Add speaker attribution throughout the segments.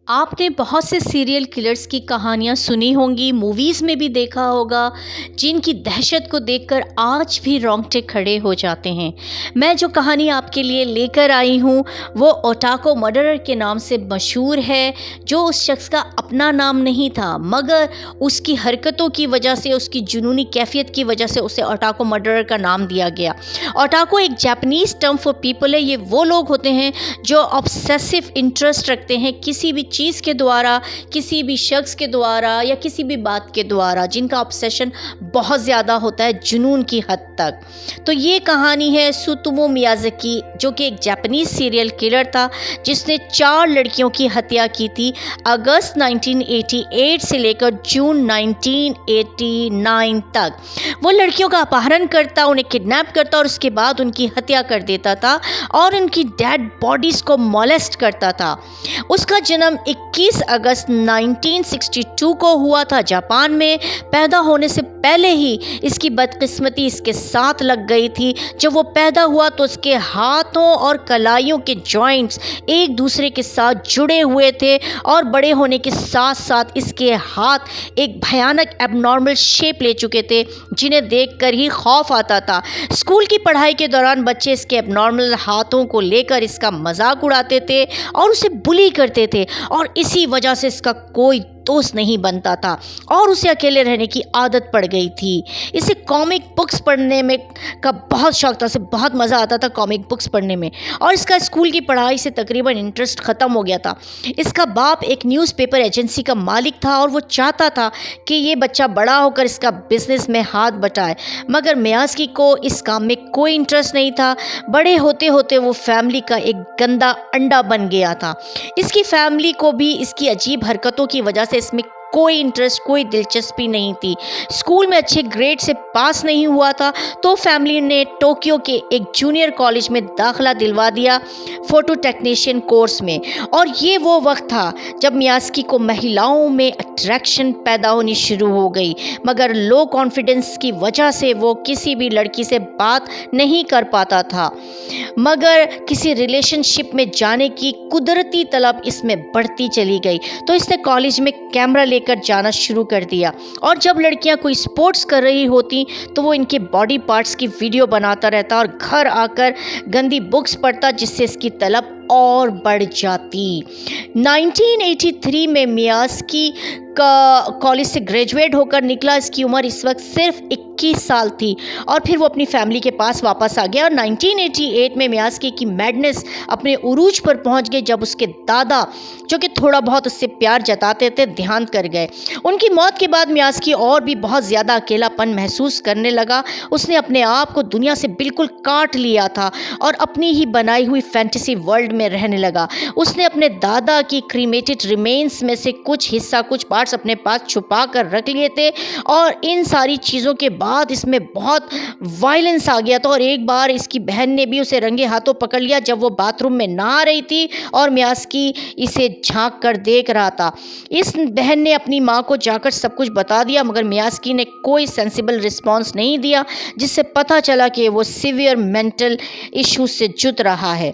Speaker 1: आपने बहुत से सीरियल किलर्स की कहानियाँ सुनी होंगी, मूवीज़ में भी देखा होगा, जिनकी दहशत को देखकर आज भी रोंगटे खड़े हो जाते हैं। मैं जो कहानी आपके लिए लेकर आई हूँ, वो ओटाको मर्डरर के नाम से मशहूर है, जो उस शख्स का अपना नाम नहीं था, मगर उसकी हरकतों की वजह से, उसकी जुनूनी कैफियत की वजह से उसे ओटाको मर्डरर का नाम दिया गया। ओटाको एक जापानीज़ टर्म फॉर पीपल है। ये वो लोग होते हैं जो ऑब्सेसिव इंटरेस्ट रखते हैं किसी भी चीज़ के द्वारा, किसी भी शख्स के द्वारा या किसी भी बात के द्वारा, जिनका ऑब्सेशन बहुत ज़्यादा होता है, जुनून की हद तक। तो ये कहानी है सुतोमो मियाज़ाकी, जो कि एक जापानीज़ सीरियल किलर था, जिसने 4 लड़कियों की हत्या की थी अगस्त 1988 से लेकर जून 1989 तक। वो लड़कियों का अपहरण करता, उन्हें किडनैप करता और उसके बाद उनकी हत्या कर देता था और उनकी डेड बॉडीज़ को मोलेस्ट करता था। उसका जन्म 21 अगस्त 1962 को हुआ था जापान में। पैदा होने से पहले ही इसकी बदकिस्मती इसके साथ लग गई थी। जब वो पैदा हुआ तो उसके हाथों और कलाइयों के जॉइंट्स एक दूसरे के साथ जुड़े हुए थे और बड़े होने के साथ साथ इसके हाथ एक भयानक एबनॉर्मल शेप ले चुके थे, जिन्हें देखकर ही खौफ आता था। स्कूल की पढ़ाई के दौरान बच्चे इसके एबनॉर्मल हाथों को लेकर इसका मजाक उड़ाते थे और उसे बुली करते थे और इसी वजह से इसका कोई दोस्त नहीं बनता था और उसे अकेले रहने की आदत पड़ गई थी। इसे कॉमिक बुक्स पढ़ने में का बहुत शौक था, इसे बहुत मज़ा आता था कॉमिक बुक्स पढ़ने में, और इसका स्कूल की पढ़ाई से तकरीबन इंटरेस्ट ख़त्म हो गया था। इसका बाप एक न्यूज़पेपर एजेंसी का मालिक था और वो चाहता था कि ये बच्चा बड़ा होकर इसका बिजनेस में हाथ बटाए, मगर मियाज़ाकी को इस काम में कोई इंटरेस्ट नहीं था। बड़े होते होते वो फैमिली का एक गंदा अंडा बन गया था। इसकी फैमिली को भी इसकी अजीब हरकतों की वजह से इसमें कोई इंटरेस्ट, कोई दिलचस्पी नहीं थी। स्कूल में अच्छे ग्रेड से पास नहीं हुआ था तो फैमिली ने टोक्यो के एक जूनियर कॉलेज में दाखिला दिलवा दिया, फ़ोटो टेक्नीशियन कोर्स में। और ये वो वक्त था जब मियाज़ाकी को महिलाओं में अट्रैक्शन पैदा होनी शुरू हो गई, मगर लो कॉन्फिडेंस की वजह से वो किसी भी लड़की से बात नहीं कर पाता था, मगर किसी रिलेशनशिप में जाने की कुदरती तलब इसमें बढ़ती चली गई। तो इसने कॉलेज में कैमरा लेकर जाना शुरू कर दिया और जब लड़कियां कोई स्पोर्ट्स कर रही होती तो वो इनके बॉडी पार्ट्स की वीडियो बनाता रहता और घर आकर गंदी बुक्स पढ़ता, जिससे इसकी तलब और बढ़ जाती। 1983 में मियाज़ाकी का कॉलेज से ग्रेजुएट होकर निकला। इसकी उम्र इस वक्त सिर्फ 21 साल थी और फिर वो अपनी फैमिली के पास वापस आ गया। और 1988 में मियाज़ाकी की मैडनेस अपने उरूज पर पहुंच गई जब उसके दादा, जो कि थोड़ा बहुत उससे प्यार जताते थे, देहांत कर गए। उनकी मौत के बाद मियाज़ाकी और भी बहुत ज़्यादा अकेलापन महसूस करने लगा। उसने अपने आप को दुनिया से बिल्कुल काट लिया था और अपनी ही बनाई हुई फैंटेसी वर्ल्ड में रहने लगा। उसने अपने दादा की क्रीमेटेड रिमेन्स में से कुछ हिस्सा, कुछ पार्ट्स अपने पास छुपा कर रख लिए थे और इन सारी चीज़ों के बाद इसमें बहुत वायलेंस आ गया था। और एक बार इसकी बहन ने भी उसे रंगे हाथों पकड़ लिया जब वो बाथरूम में नहा रही थी और मियाज़ाकी इसे झांक कर देख रहा था। इस बहन ने अपनी माँ को जाकर सब कुछ बता दिया, मगर मियाज़ाकी ने कोई सेंसिबल रिस्पॉन्स नहीं दिया, जिससे पता चला कि वो सीवियर मेंटल इश्यूज से जूझ रहा है।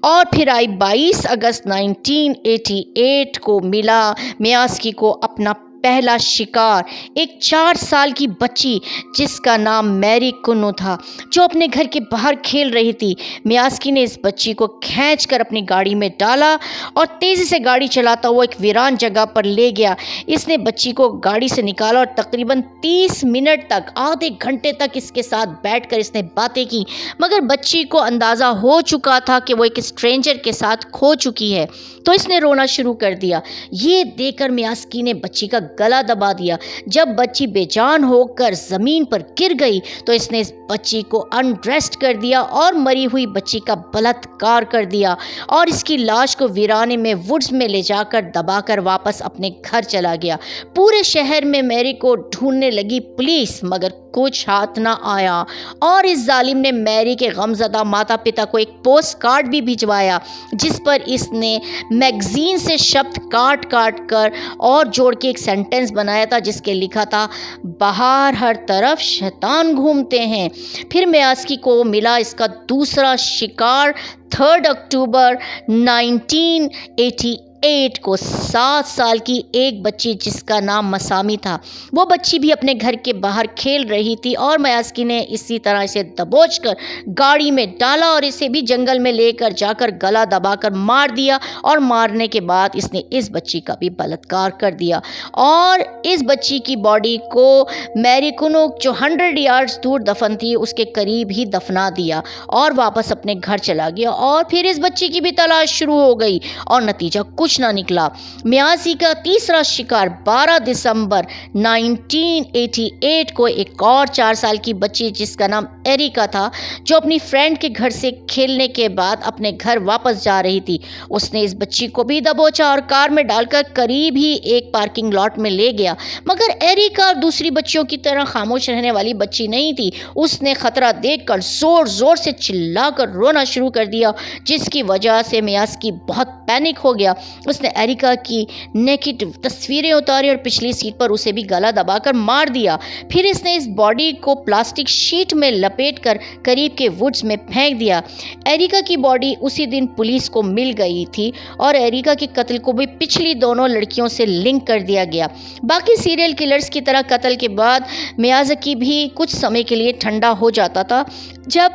Speaker 1: और फिर आई 22 अगस्त 1988 को मिला मियाज़ाकी को अपना पहला शिकार, एक 4 साल की बच्ची जिसका नाम मैरी कुनो था, जो अपने घर के बाहर खेल रही थी। मियाज़ाकी ने इस बच्ची को खींचकर अपनी गाड़ी में डाला और तेज़ी से गाड़ी चलाता हुआ एक वीरान जगह पर ले गया। इसने बच्ची को गाड़ी से निकाला और तकरीबन 30 मिनट तक, आधे घंटे तक इसके साथ बैठकर इसने बातें की, मगर बच्ची को अंदाज़ा हो चुका था कि वो एक स्ट्रेंजर के साथ खो चुकी है, तो इसने रोना शुरू कर दिया। ये देखकर मियाज़ाकी ने बच्ची का गला दबा दिया। जब बच्ची बेजान होकर ज़मीन पर गिर गई तो इसने इस बच्ची को अनड्रेस्ड कर दिया और मरी हुई बच्ची का बलात्कार कर दिया और इसकी लाश को वीराने में वुड्स में ले जाकर दबाकर वापस अपने घर चला गया। पूरे शहर में मैरी को ढूंढने लगी पुलिस, मगर कुछ हाथ ना आया और इस जालिम ने मैरी के गमज़दा माता पिता को एक पोस्ट कार्ड भी भिजवाया, जिस पर इसने मैगजीन से शब्द काट काट कर और जोड़ के एक सेंटेंस बनाया था, जिसके लिखा था, बाहर हर तरफ शैतान घूमते हैं। फिर मियाज़ाकी को मिला इसका दूसरा शिकार 3 अक्टूबर 1988 8 को 7 साल की एक बच्ची जिसका नाम मसामी था, वो बच्ची भी अपने घर के बाहर खेल रही थी और मयाज़की ने इसी तरह इसे दबोच कर गाड़ी में डाला और इसे भी जंगल में लेकर जाकर गला दबाकर मार दिया और मारने के बाद इसने इस बच्ची का भी बलात्कार कर दिया और इस बच्ची की बॉडी को मैरीकुनोक जो 100 यार्ड्स दूर दफन थी उसके करीब ही दफना दिया और वापस अपने घर चला गया और फिर इस बच्ची की भी तलाश शुरू हो गई और नतीजा कुछ ना निकला। मियाज़की का तीसरा शिकार 12 दिसंबर 1988 को एक और 4 साल की बच्ची जिसका नाम एरिका था, जो अपनी फ्रेंड के घर से खेलने के बाद अपने घर वापस जा रही थी। उसने इस बच्ची को भी दबोचा और कार में डालकर करीब ही एक पार्किंग लॉट में ले गया। मगर एरिका दूसरी बच्चियों की तरह खामोश रहने वाली बच्ची नहीं थी। उसने खतरा देखकर जोर जोर से चिल्लाकर रोना शुरू कर दिया, जिसकी वजह से मियाज़की बहुत पैनिक हो गया। उसने एरिका की नेकेड तस्वीरें उतारी और पिछली सीट पर उसे भी गला दबाकर मार दिया। फिर इसने इस बॉडी को प्लास्टिक शीट में लपेटकर करीब के वुड्स में फेंक दिया। एरिका की बॉडी उसी दिन पुलिस को मिल गई थी और एरिका के कत्ल को भी पिछली दोनों लड़कियों से लिंक कर दिया गया। बाकी सीरियल किलर्स की तरह कत्ल के बाद मियाज़की भी कुछ समय के लिए ठंडा हो जाता था। जब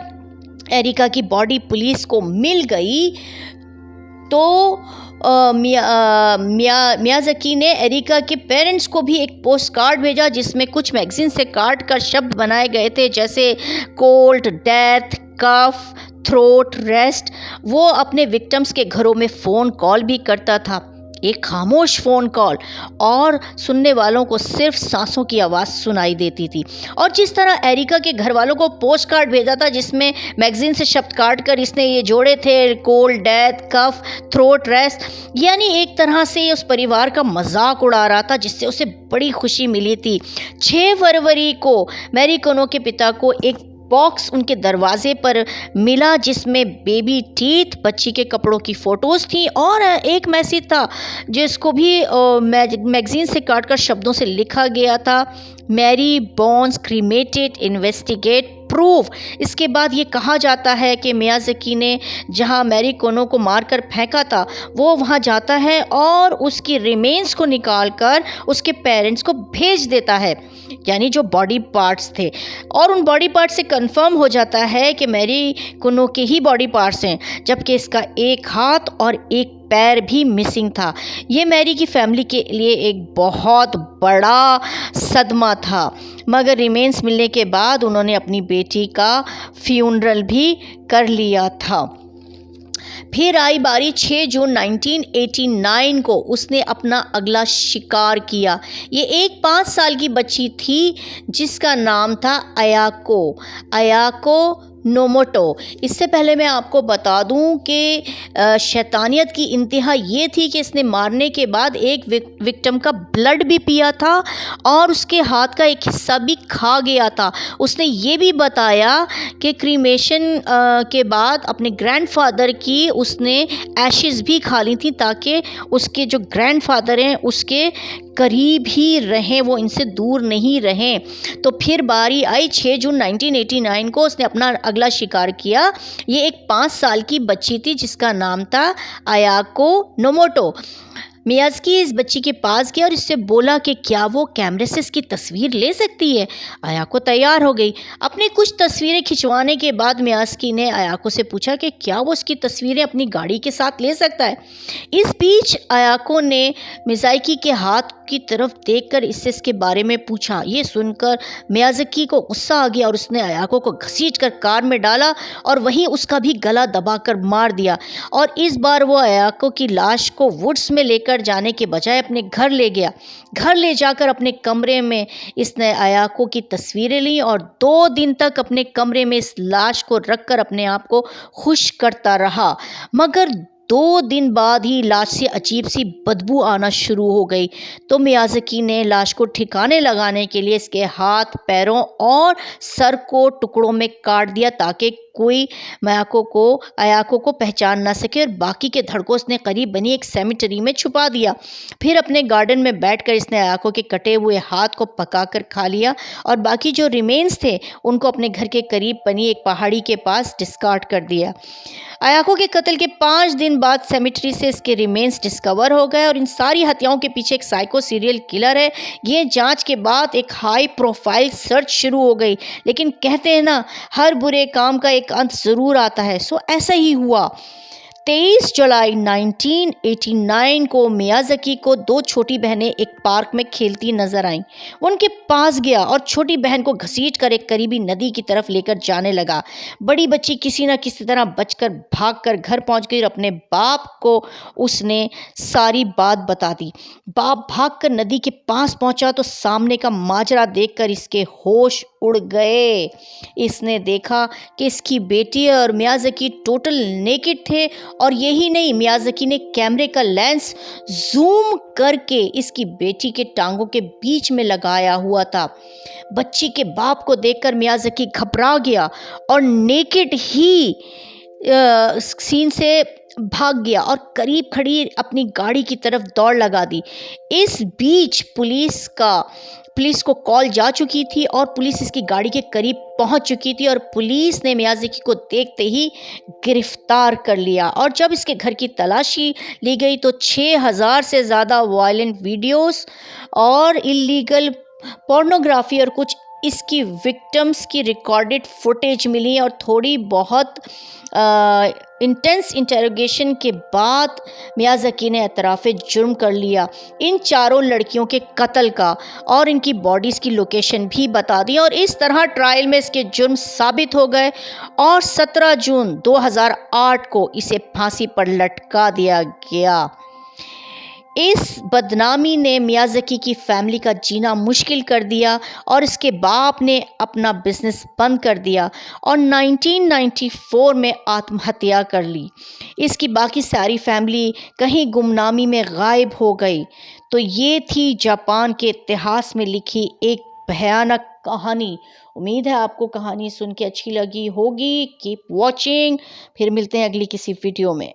Speaker 1: एरिका की बॉडी पुलिस को मिल गई तो मियाज़की ने एरिका के पेरेंट्स को भी एक पोस्ट कार्ड भेजा जिसमें कुछ मैगजीन से काट कर शब्द बनाए गए थे, जैसे कोल्ड, डेथ, कफ, थ्रोट, रेस्ट। वो अपने विक्टिम्स के घरों में फ़ोन कॉल भी करता था, एक खामोश फ़ोन कॉल, और सुनने वालों को सिर्फ सांसों की आवाज़ सुनाई देती थी। और जिस तरह एरिका के घर वालों को पोस्ट कार्ड भेजा था जिसमें मैगजीन से शब्द काट कर इसने ये जोड़े थे, कोल्ड, डेथ, कफ, थ्रोट, रेस्ट, यानी एक तरह से उस परिवार का मजाक उड़ा रहा था, जिससे उसे बड़ी खुशी मिली थी। 6 फरवरी को मैरीकुनोक के पिता को एक बॉक्स उनके दरवाजे पर मिला जिसमें बेबी टीथ, बच्ची के कपड़ों की फ़ोटोज़ थी और एक मैसेज था जिसको भी मैगज़ीन से काटकर शब्दों से लिखा गया था, Mary bones cremated, investigate, proof. इसके बाद ये कहा जाता है कि मियाज़की ने जहां मैरीकुनोक को मारकर फेंका था वो वहां जाता है और उसकी रिमेन्स को निकालकर उसके पेरेंट्स को भेज देता है, यानी जो बॉडी पार्ट्स थे, और उन बॉडी पार्ट्स से कंफर्म हो जाता है कि मैरीकुनोक के ही बॉडी पार्ट्स हैं, जबकि इसका एक हाथ और एक पैर भी मिसिंग था। ये मैरी की फैमिली के लिए एक बहुत बड़ा सदमा था। मगर रिमेन्स मिलने के बाद उन्होंने अपनी बेटी का फ्यूनरल भी कर लिया था। फिर आई बारी 6 जून 1989 को उसने अपना अगला शिकार किया। ये एक 5 साल की बच्ची थी जिसका नाम था अयाको नोमोटो। इससे पहले मैं आपको बता दूं कि शैतानियत की इंतहा ये थी कि इसने मारने के बाद एक विक्टिम का ब्लड भी पिया था और उसके हाथ का एक हिस्सा भी खा गया था। उसने ये भी बताया कि क्रीमेशन के बाद अपने ग्रैंडफादर की उसने एशेज़ भी खा ली थी ताकि उसके जो ग्रैंडफादर हैं उसके करीब ही रहें, वो इनसे दूर नहीं रहें। तो फिर बारी आई 6 जून 1989 को उसने अपना अगला शिकार किया। ये एक 5 साल की बच्ची थी जिसका नाम था अयाको नोमोटो। मियाज़की इस बच्ची के पास गया और इससे बोला कि क्या वो कैमरे से इसकी तस्वीर ले सकती है। अयाको तैयार हो गई। अपने कुछ तस्वीरें खिंचवाने के बाद मियाज़की ने अयाको से पूछा कि क्या वो उसकी तस्वीरें अपनी गाड़ी के साथ ले सकता है। इस बीच अयाको ने मियाज़की के हाथ की तरफ देखकर इससे इसके बारे में पूछा। ये सुनकर मियाज़की को गुस्सा आ गया और उसने अयाको को घसीटकर कार में डाला और वहीं उसका भी गला दबाकर मार दिया। और इस बार वो अयाको की लाश को वुड्स में लेकर जाने के बजाय अपने घर ले गया। घर ले जाकर अपने कमरे में इसने अयाको की तस्वीरें ली और 2 दिन तक अपने कमरे में इस लाश को रखकर अपने आप को खुश करता रहा। मगर 2 दिन बाद ही लाश से अजीब सी बदबू आना शुरू हो गई। तो मियाज़की ने लाश को ठिकाने लगाने के लिए इसके हाथ, पैरों और सर को टुकड़ों में काट दिया ताकि कोई अयाको को पहचान ना सके और बाकी के धड़कों उसने करीब बनी एक सेमेटरी में छुपा दिया। फिर अपने गार्डन में बैठकर इसने अयाको के कटे हुए हाथ को पकाकर खा लिया और बाकी जो रिमेन्स थे उनको अपने घर के करीब बनी एक पहाड़ी के पास डिस्कार्ड कर दिया। अयाको के कत्ल के 5 दिन बाद सेमेटरी से इसके रिमेन्स डिस्कवर हो गए और इन सारी हत्याओं के पीछे एक साइको सीरियल किलर है। ये जांच के बाद एक हाई प्रोफाइल सर्च शुरू हो गई, लेकिन कहते हैं ना, हर बुरे काम का एक अंत ज़रूर आता है। सो ऐसा ही हुआ। 23 जुलाई 1989 को मियाज़ाकी को 2 छोटी बहनें एक पार्क में खेलती नजर आईं। वो उनके पास गया और छोटी बहन को घसीटकर एक करीबी नदी की तरफ लेकर जाने लगा। बड़ी बच्ची किसी न किसी तरह बचकर भागकर घर पहुंच गई और अपने बाप को उसने सारी बात बता दी। बाप भागकर नदी के पास पहुंचा तो सामने का माजरा देखकर इसके होश उड़ गए। इसने देखा कि इसकी बेटी और मियाज़ाकी टोटल नेकेड थे और यही नहीं, मियाज़ाकी ने कैमरे का लेंस जूम करके इसकी बेटी के टांगों के बीच में लगाया हुआ था। बच्ची के बाप को देखकर मियाज़ाकी घबरा गया और नेकेड ही सीन से भाग गया और करीब खड़ी अपनी गाड़ी की तरफ दौड़ लगा दी। इस बीच पुलिस को कॉल जा चुकी थी और पुलिस इसकी गाड़ी के करीब पहुंच चुकी थी और पुलिस ने मियाज़ाकी को देखते ही गिरफ्तार कर लिया। और जब इसके घर की तलाशी ली गई तो 6000 से ज़्यादा वायलेंट वीडियोस और इलीगल पोर्नोग्राफी और कुछ इसकी विक्टिम्स की रिकॉर्डेड फुटेज मिली और थोड़ी बहुत इंटेंस इंटेरोगेशन के बाद मियाज़ाकी ने एतराफ़े जुर्म कर लिया इन चारों लड़कियों के कत्ल का और इनकी बॉडीज़ की लोकेशन भी बता दी और इस तरह ट्रायल में इसके जुर्म साबित हो गए और 17 जून 2008 को इसे फांसी पर लटका दिया गया। इस बदनामी ने मियाज़ाकी की फैमिली का जीना मुश्किल कर दिया और इसके बाप ने अपना बिजनेस बंद कर दिया और 1994 में आत्महत्या कर ली। इसकी बाकी सारी फैमिली कहीं गुमनामी में गायब हो गई। तो ये थी जापान के इतिहास में लिखी एक भयानक कहानी। उम्मीद है आपको कहानी सुन के अच्छी लगी होगी। Keep watching. फिर मिलते हैं अगली किसी वीडियो में।